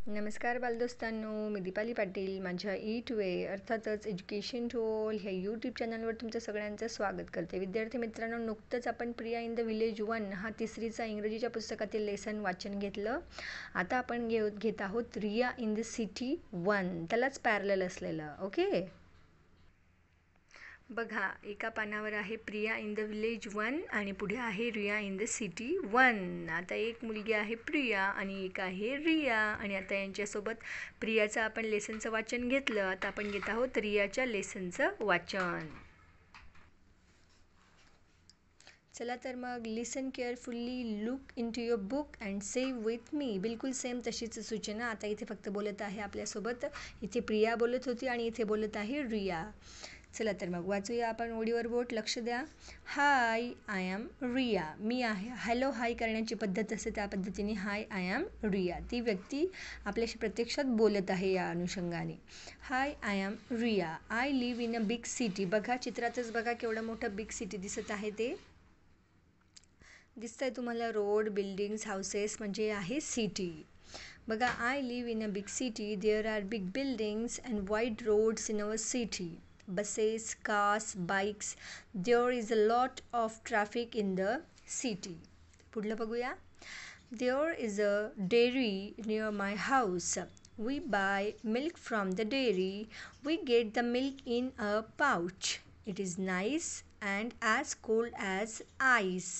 नमस्कार बालदोस्तांनो, मी दीपाली पाटील माझ्या टू ए अर्थातच एज्युकेशन टोल ह्या यूट्यूब चॅनलवर तुमचं सगळ्यांचं स्वागत करते. विद्यार्थी मित्रांनो, नुकतंच आपण प्रिया इन द विलेज 1 हा तिसरीचा इंग्रजीच्या पुस्तकातील लेसन वाचन घेतलं. आता आपण घेत आहोत रिया इन द सिटी 1, त्यालाच पॅरलल असलेलं. ओके, बघा एका पानावर आहे प्रिया इन द विलेज 1 आणि पुढे आहे रिया इन द सिटी 1. आता एक मुलगी आहे प्रिया आणि एक आहे रिया आणि आता यांच्यासोबत प्रियाचं आपण लेसनचं वाचन घेतलं. आता आपण घेत आहोत रियाच्या लेसनचं वाचन. चला तर मग listen carefully, look into your book and say with me. बिलकुल सेम तशीच सूचना. आता इथे फक्त बोलत आहे आपल्यासोबत. इथे प्रिया बोलत होती आणि इथे बोलत आहे रिया. चला तर मग वाचूया आपण. ओळीवर बोट लक्ष द्या. हाय, आय एम रिया. मी आहे. हॅलो हाय करण्याची पद्धत असते त्या पद्धतीने हाय, आय एम रिया. ती व्यक्ती आपल्याशी प्रत्यक्षात बोलत आहे या अनुषंगाने. Hi, I am Riya. I live in a big city. बघा चित्रातच बघा केवढं मोठं बिग सिटी दिसत आहे. ते दिसतंय तुम्हाला. रोड, बिल्डिंग्स, हाऊसेस म्हणजे आहे सिटी. बघा, I live in a big city. There are big buildings and wide roads in our city. Buses, cars, bikes. There is a lot of traffic in the city. पुढलं बघूया. There is a dairy near my house. We buy milk from the dairy. We get the milk in a pouch. It is nice and as cold as ice.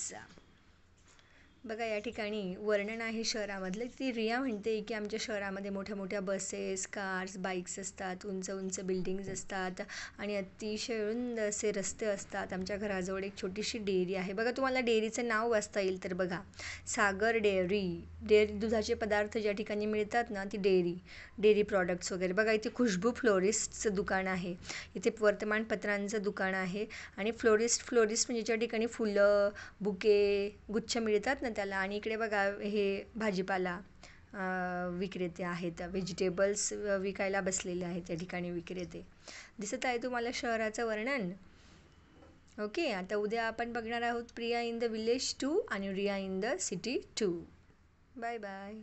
बघा या ठिकाणी वर्णन आहे शहरामधलं. ती रिया म्हणते की आमच्या शहरामध्ये मोठ्या मोठ्या बसेस, कार्स, बाईक्स असतात, उंच उंच बिल्डिंग्ज असतात आणि अतिशय रुंद असे रस्ते असतात. आमच्या घराजवळ एक छोटीशी डेअरी आहे. बघा तुम्हाला डेअरीचं नाव वाचता येईल तर बघा, सागर डेअरी. दुधाचे पदार्थ ज्या ठिकाणी मिळतात ना, ती डेअरी प्रॉडक्ट्स वगैरे. बघा इथे खुशबू फ्लोरिस्टचं दुकान आहे. इथे वर्तमानपत्रांचं दुकान आहे आणि फ्लोरिस्ट म्हणजे ज्या ठिकाणी फुलं, बुके, गुच्छ मिळतात ना त्याला. आणि इकडे बघा हे भाजीपाला विक्रेते आहेत. व्हेजिटेबल्स विकायला बसलेले आहेत त्या ठिकाणी विक्रेते. दिसत आहे तुम्हाला शहराचं वर्णन. ओके, आता उद्या आपण बघणार आहोत प्रिया इन द विलेज 2 आणि Riya in the city 2. Bye bye.